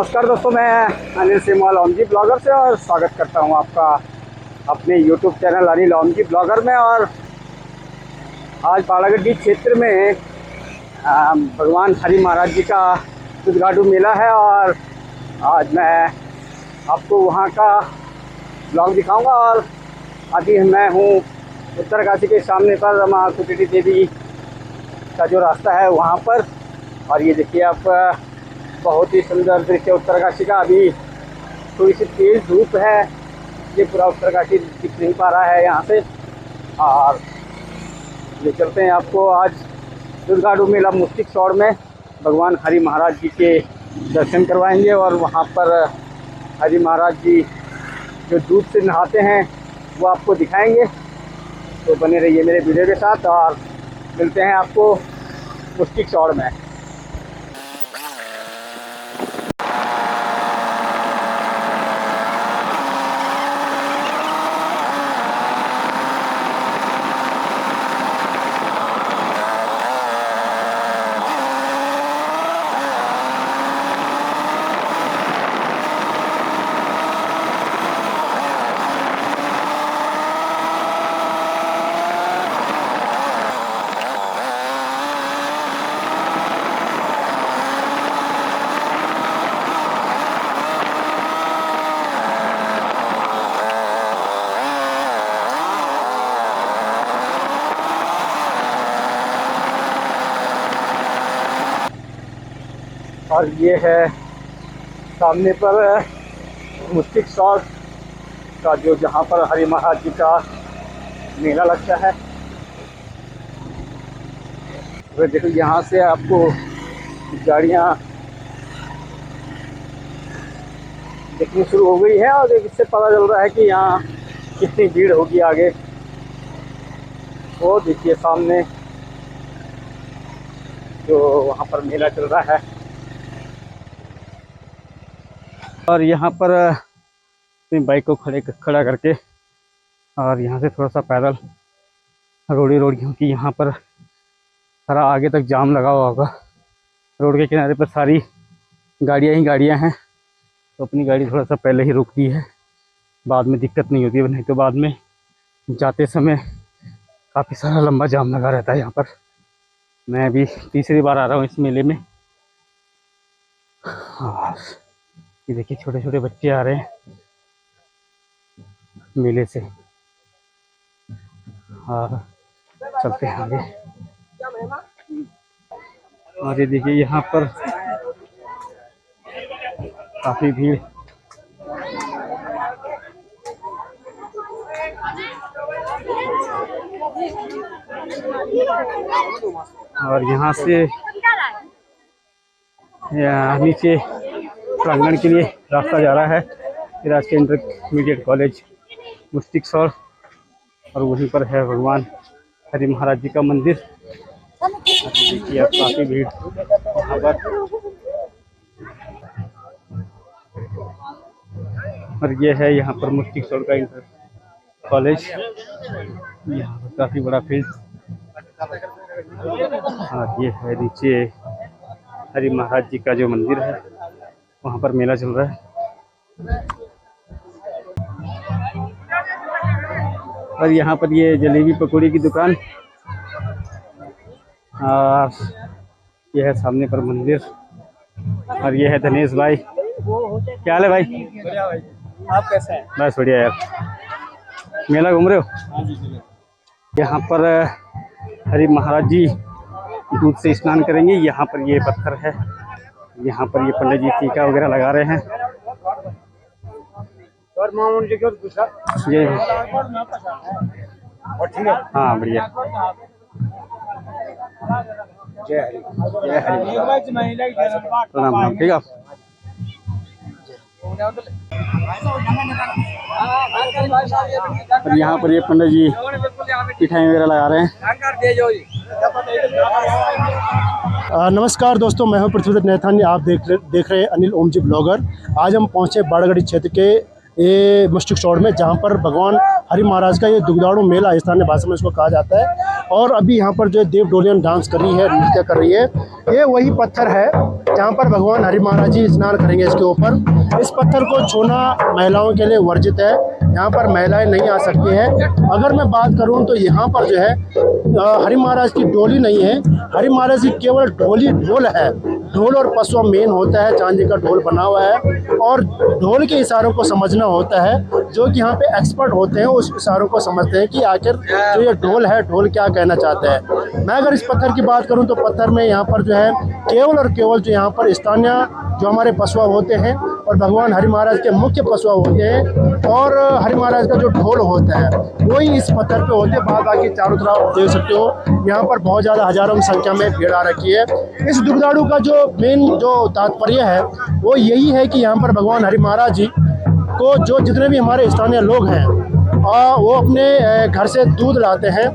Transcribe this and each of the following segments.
नमस्कार दोस्तों, मैं अनिल सिमल ओमजी ब्लॉगर से और स्वागत करता हूं आपका अपने YouTube channel Anil Omji blogger में। और आज बाड़ागड्डी क्षेत्र में भगवान हरि महाराज जी का दुर्गाडू मेला है और आज मैं आपको वहां का ब्लॉग दिखाऊंगा। और अभी मैं हूं उत्तरकाशी के सामने पर माँ कुटी देवी का जो रास्ता है वहां पर। और ये देखिए आप, बहुत ही सुंदर दृश्य उत्तरकाशी का। अभी थोड़ी सी तेज़ धूप है, ये पूरा उत्तरकाशी दिख नहीं पा रहा है यहाँ से। और ये चलते हैं आपको आज दुर्गाडू मेला मुस्तिक शौड़ में भगवान हरि महाराज जी के दर्शन करवाएंगे। और वहाँ पर हरि महाराज जी जो दूध से नहाते हैं वो आपको दिखाएंगे। तो बने रहिए मेरे वीडियो के साथ और मिलते हैं आपको मुस्तिक शौड़ में। और ये है सामने पर मुस्तिक शौड़ का जो जहाँ पर हरि महाराज जी का मेला लगता है। तो देखो यहाँ से आपको गाड़ियाँ दिखनी शुरू हो गई है और इससे पता चल रहा है कि यहाँ कितनी भीड़ होगी आगे। वो देखिए सामने जो वहाँ पर मेला चल रहा है। और यहाँ पर अपनी बाइक को खड़ा करके और यहाँ से थोड़ा सा पैदल रोड क्योंकि यहाँ पर सारा आगे तक जाम लगा हुआ होगा। रोड के किनारे पर सारी गाड़ियाँ ही गाड़ियाँ हैं, तो अपनी गाड़ी थोड़ा सा पहले ही रोक दी है, बाद में दिक्कत नहीं होती है। नहीं तो बाद में जाते समय काफ़ी सारा लंबा जाम लगा रहता है यहाँ पर। मैं अभी तीसरी बार आ रहा हूँ इस मेले में। और ये देखिए छोटे छोटे बच्चे आ रहे हैं मेले से। और चलते हैं आगे। और ये देखिए यहाँ पर काफ़ी भीड़। और यहाँ से नीचे प्रांगण के लिए रास्ता जा रहा है राजकीय इंटरमीडिएट कॉलेज मुस्तिक शौड़। और वहीं पर है भगवान हरि महाराज जी का मंदिर। देखिए अब काफ़ी भीड़ यहाँ पर। और ये है यहाँ पर मुस्तिक शौड़ का इंटर कॉलेज। यहाँ पर काफ़ी बड़ा फील्ड। और ये है नीचे हरि महाराज जी का जो मंदिर है, वहाँ पर मेला चल रहा है। और यहाँ पर ये जलेबी पकौड़ी की दुकान। और ये है सामने पर मंदिर। और ये है धनेश भाई। क्या हाल है भाई? बढ़िया भाई, आप कैसे हैं? बस बढ़िया यार। मेला घूम रहे हो? हाँ जी। यहाँ पर हरि महाराज जी दूध से स्नान करेंगे। यहाँ पर ये पत्थर है, यहाँ पर ये पंडित जी टीका वगैरह लगा रहे हैं। हाँ बढ़िया। जय हरि प्रणाम। ठीक है। और यहाँ पर ये पंडित जी मिठाई वगैरह लगा रहे हैं। नमस्कार दोस्तों, मैं हूं पृथ्वीदत्त नैथानी। आप देख रहे हैं अनिल ओमजी ब्लॉगर। आज हम पहुंचे बाड़ागड्डी क्षेत्र के ये मुस्तिक शौड़ में, जहां पर भगवान हरि महाराज का ये दुर्गाडू मेला स्थानीय भाषा में इसको कहा जाता है। और अभी यहाँ पर जो देव डोलियन डांस कर रही है, नृत्य कर रही है। ये वही पत्थर है जहाँ पर भगवान हरि महाराज जी स्नान करेंगे इसके ऊपर। इस पत्थर को छूना महिलाओं के लिए वर्जित है, यहाँ पर महिलाएं नहीं आ सकती हैं। अगर मैं बात करूँ तो यहाँ पर जो है हरि महाराज की डोली नहीं है, हरि महाराज की केवल ढोल है। ढोल और पसुआ मेन होता है, चांदी का ढोल बना हुआ है और ढोल के इशारों को समझना होता है। जो कि यहाँ पे एक्सपर्ट होते हैं उस इशारों को समझते हैं कि आखिर जो ये ढोल है, ढोल क्या कहना चाहता है। मैं अगर इस पत्थर की बात करूँ तो पत्थर में यहाँ पर जो है केवल और केवल जो यहाँ पर स्थानीय जो हमारे पसुआ होते हैं और भगवान हरि महाराज के मुख्य पसुआ होते हैं और हरि महाराज का जो ढोल होता है वही इस पत्थर पे होते हैं। बाकी चारों तरफ देख सकते हो यहाँ पर बहुत ज़्यादा हजारों की संख्या में भीड़ आ रखी है। इस दुगदाड़ू का जो मेन जो तात्पर्य है वो यही है कि यहाँ पर भगवान हरि महाराज जी को जो जितने भी हमारे स्थानीय लोग हैं वो अपने घर से दूध लाते हैं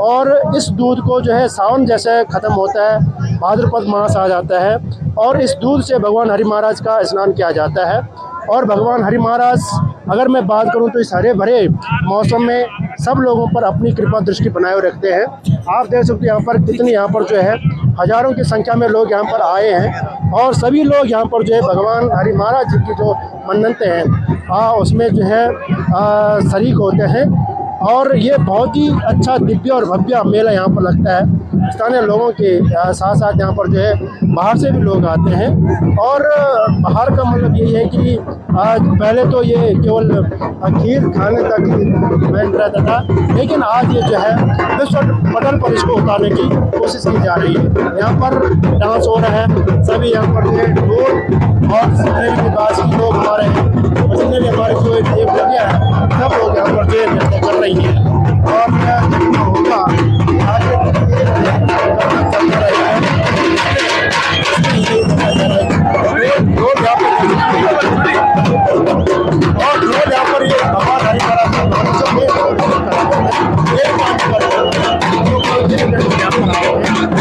और इस दूध को जो है सावन जैसे ख़त्म होता है, भाद्रपद मास आ जाता है और इस दूध से भगवान हरि महाराज का स्नान किया जाता है। और भगवान हरि महाराज अगर मैं बात करूं तो इस हरे भरे मौसम में सब लोगों पर अपनी कृपा दृष्टि बनाए हुए रखते हैं। आप देख सकते हैं यहाँ पर कितनी यहाँ पर जो है हजारों की संख्या में लोग यहाँ पर आए हैं और सभी लोग यहाँ पर जो है भगवान हरि महाराज जी की जो मन्नतें हैं उसमें जो है शरीक होते हैं। और ये बहुत ही अच्छा दिव्य और भव्य मेला यहाँ पर लगता है। स्थानीय लोगों के साथ साथ यहाँ पर जो है बाहर से भी लोग आते हैं और बाहर का मतलब यही है कि आज पहले तो ये केवल खीर खाने तक इवेंट रहता था, लेकिन आज ये जो है विश्व पटल पर इसको उतारने की कोशिश की जा रही है। यहाँ पर डांस हो रहा है, सभी यहाँ पर जो है ढोल और जितने भी बास की लोग हमारे हैं, जितने भी हमारे जो लगे हैं सब लोग यहाँ पर जो नृत्य कर रही है और होगा आगे और यहाँ पर ये भगवान हरि महाराज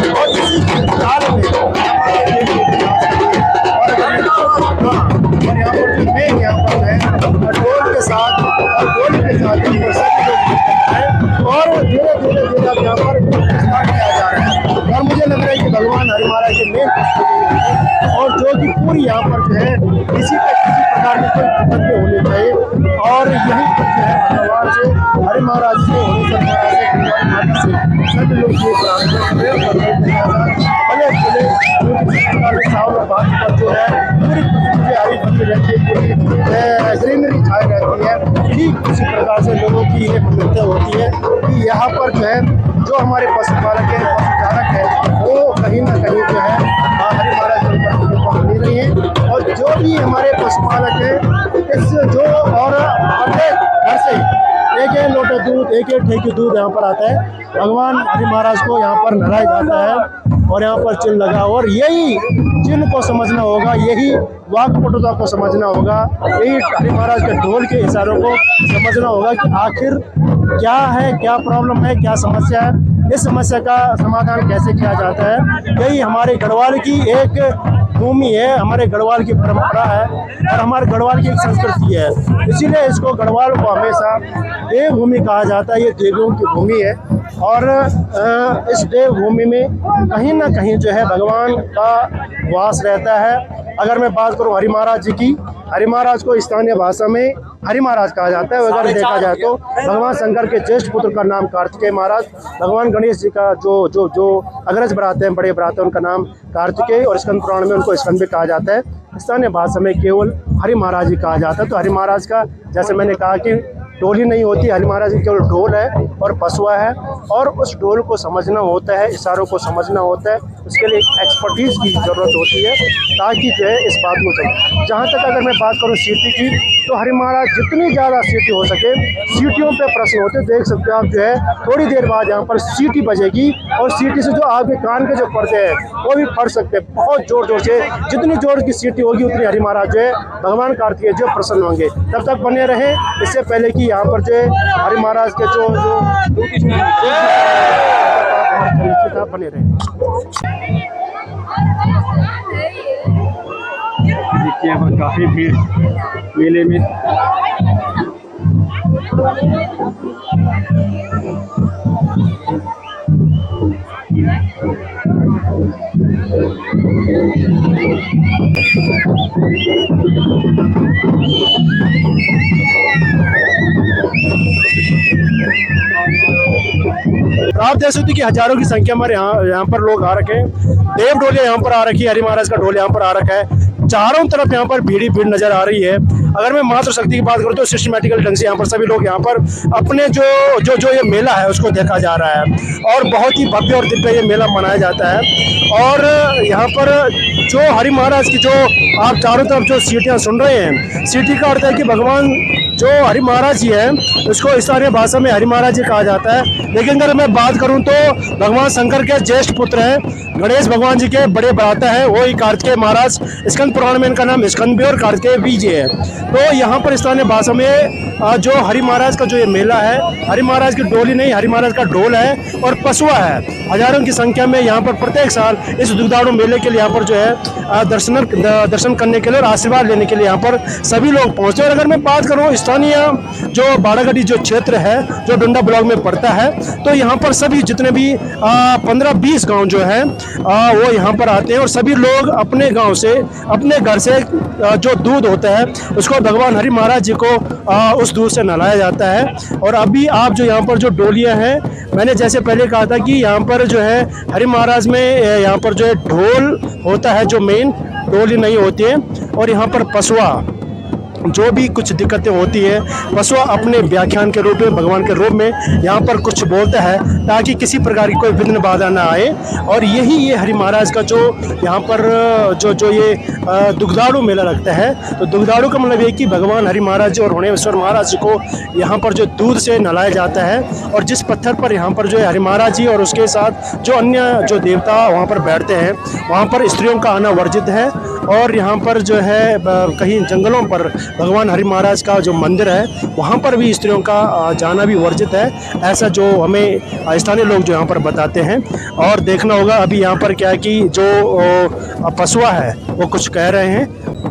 और इसी काल में यहाँ पर जो मेन यहाँ पर है ढोल के साथ और धीरे धीरे अब यहाँ पर स्टार्ट किया जा रहा है। और मुझे लग रहा है कि भगवान हरि महाराज के मेन और जो कि पूरी यहाँ पर जो है किसी प्रकार की कोई दिक्कत नहीं होनी चाहिए और यही कुछ जो है भगवान से हरि महाराज से सभी लोग ये जो है पूरी हरी भरी रहती है, पूरी ग्रीनरी छाई रहती है। ठीक उसी प्रकार से लोगों की ये मन्नतें होती है कि यहाँ पर जो है जो हमारे पशुपालक है, पशुचारक है, वो कहीं ना कहीं जो है हरि महाराज के ऊपर कृपा बनी रही है। और जो भी हमारे पशुपालक है इस जो और प्रत्येक घर से एक लोटा दूध, एक ठेकी दूध यहाँ पर आता है, भगवान हरि महाराज को यहाँ पर नहलाया जाता है और यहाँ पर चिन्ह लगा। और यही चिन्ह को समझना होगा, यही वाक्पटुता को समझना होगा, यही हरि महाराज के ढोल के इशारों को समझना होगा कि आखिर क्या है, क्या प्रॉब्लम है, क्या समस्या है, इस समस्या का समाधान कैसे किया जाता है। यही हमारे गढ़वाल की एक भूमि है, हमारे गढ़वाल की परंपरा है और हमारे गढ़वाल की एक संस्कृति है। इसीलिए इसको गढ़वाल को हमेशा देवभूमि कहा जाता है। ये देवों की भूमि है और इस देवभूमि में कहीं ना कहीं जो है भगवान का वास रहता है। अगर मैं बात करूं हरि महाराज जी की, हरि महाराज को स्थानीय भाषा में हरि महाराज कहा जाता है। अगर देखा जाए तो भगवान शंकर के ज्येष्ठ पुत्र का नाम कार्तिकेय महाराज, भगवान गणेश जी का जो अग्रज भ्राता हैं, बड़े भ्राता, उनका नाम कार्तिकेय और स्कंद पुराण में उनको स्कंद भी कहा जाता है। स्थानीय भाषा में केवल हरि महाराज जी कहा जाता है। तो हरि महाराज का जैसे मैंने कहा कि टोली नहीं होती, हरि महाराज की केवल ढोल है और पसुआ है और उस ढोल को समझना होता है, इशारों को समझना होता है। उसके लिए एक एक्सपर्टीज़ की ज़रूरत होती है ताकि जो है इस बात को चले। जहाँ तक अगर मैं बात करूँ सीटी की, तो हरि महाराज जितनी ज़्यादा सीटी हो सके, सीटियों पे प्रश्न होते देख सकते हो आप। जो है थोड़ी देर बाद यहाँ पर सीटी बजेगी और सीटी से जो आपके कान के जो पर्दे हैं वो भी फट सकते हैं। बहुत जोर जोर से, जितनी जोर की सीटी होगी उतनी हरि महाराज जो है भगवान कार्तिकेय जो प्रसन्न होंगे। तब तक बने रहें, इससे पहले कि यहाँ पर जो है हरि महाराज के जो बने रहे। देखिए यहाँ पर काफी भीड़ मेले में। आप देख सकते हो कि हजारों की संख्या में यहाँ पर लोग आ रखे हैं। देव डोलिया यहाँ पर आ रखी है, हरि महाराज का ढोल यहाँ पर आ रखा है। चारों तरफ यहाँ पर भीड़ ही भीड़ नजर आ रही है। अगर मैं मात्र शक्ति की बात करूँ तो सिस्टमेटिकल ढंग से यहाँ पर सभी लोग यहाँ पर अपने जो जो जो ये मेला है उसको देखा जा रहा है और बहुत ही भव्य और दिव्य ये मेला मनाया जाता है। और यहाँ पर जो हरि महाराज की जो आप चारों तरफ जो सीटियाँ सुन रहे हैं, सीटी का अर्थ है कि भगवान जो हरि महाराज जी है उसको स्थानीय भाषा में हरि महाराज जी कहा जाता है। लेकिन अगर मैं बात करूं तो भगवान शंकर के ज्येष्ठ पुत्र हैं, गणेश भगवान जी के बड़े भ्राता है, वो ही कार्तिकेय महाराज। स्कंद पुराण में इनका नाम स्कंद भी और कार्तिकेय भी जी है। तो यहाँ पर स्थानीय भाषा में जो हरि महाराज का जो ये मेला है, हरि महाराज की डोली नहीं, हरि महाराज का ढोल है और पशुआ है। हजारों की संख्या में यहाँ पर प्रत्येक साल इस दुग्धारू मेले के लिए यहाँ पर जो है दर्शन करने के लिए और आशीर्वाद लेने के लिए यहाँ पर सभी लोग पहुँचते हैं। और अगर मैं बात करूँ स्थानीय जो बाड़ागढ़ी जो क्षेत्र है जो डुंडा ब्लॉक में पड़ता है, तो यहाँ पर सभी जितने भी 15-20 गांव जो है वो यहाँ पर आते हैं और सभी लोग अपने गांव से, अपने घर से जो दूध होता है उसको भगवान हरि महाराज जी को उस दूध से नहलाया जाता है। और अभी आप जो यहाँ पर जो डोलियाँ हैं, मैंने जैसे पहले कहा था कि यहाँ पर जो है हरि महाराज में यहाँ पर जो है ढोल होता है, जो मेन डोली नहीं होती है। और यहाँ पर पशुआ जो भी कुछ दिक्कतें होती है, पशुआ अपने व्याख्यान के रूप में, भगवान के रूप में यहाँ पर कुछ बोलता है ताकि किसी प्रकार की कोई विघ्न बाधा ना आए। और यही ये हरि महाराज का जो यहाँ पर जो ये दुग्धारू मेला लगता है, तो दुग्धारू का मतलब ये कि भगवान हरि महाराज जी और होनेश्वर महाराज जी को यहाँ पर जो दूध से नहलाया जाता है। और जिस पत्थर पर यहाँ पर जो है हरि महाराज जी और उसके साथ जो अन्य जो देवता वहाँ पर बैठते हैं, वहाँ पर स्त्रियों का आना वर्जित है। और यहाँ पर जो है कहीं जंगलों पर भगवान हरि महाराज का जो मंदिर है वहाँ पर भी स्त्रियों का जाना भी वर्जित है, ऐसा जो हमें स्थानीय लोग जो यहाँ पर बताते हैं। और देखना होगा अभी यहाँ पर क्या है कि जो पशुआ है वो कुछ कह रहे हैं।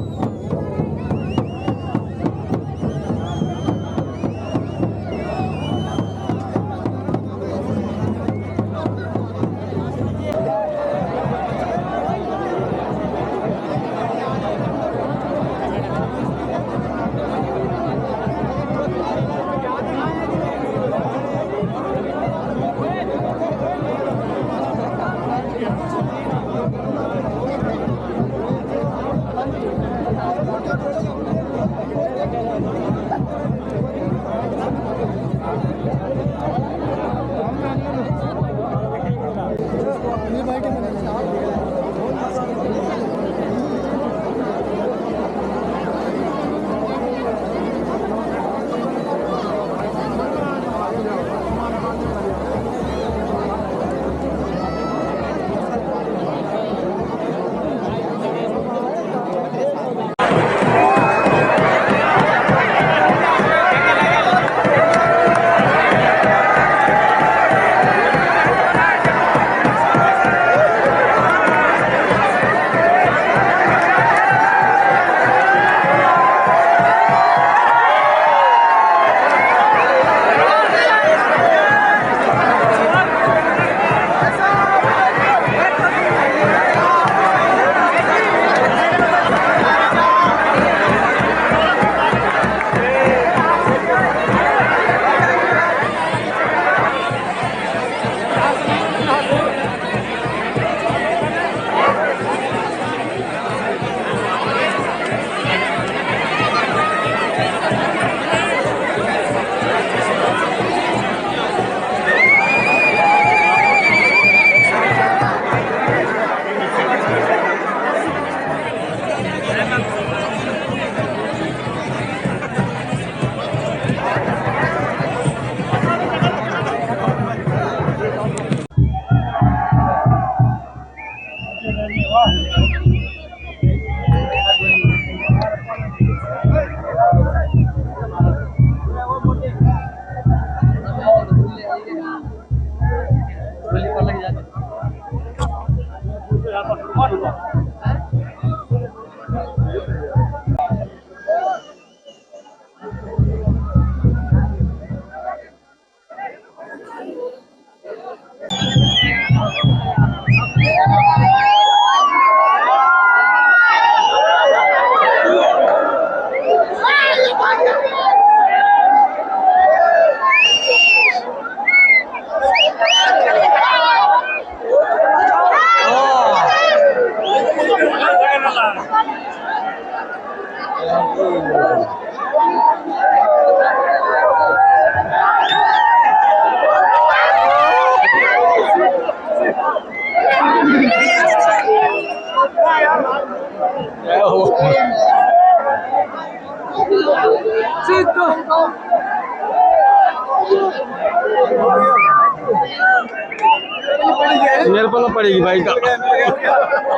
मेरे को तो पड़ेगी भाई का।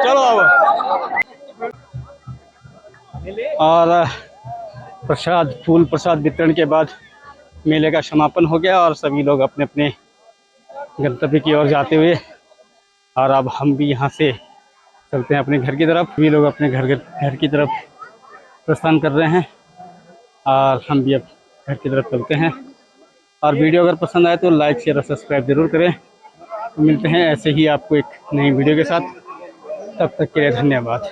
चलो अब। और प्रसाद, फूल प्रसाद वितरण के बाद मेले का समापन हो गया और सभी लोग अपने अपने गंतव्य की ओर जाते हुए, और अब हम भी यहाँ से चलते हैं अपने घर की तरफ। सभी लोग अपने घर की तरफ प्रस्थान कर रहे हैं और हम भी अब घर की तरफ चलते हैं। और वीडियो अगर पसंद आए तो लाइक शेयर और सब्सक्राइब जरूर करें। तो मिलते हैं ऐसे ही आपको एक नई वीडियो के साथ, तब तक के लिए धन्यवाद।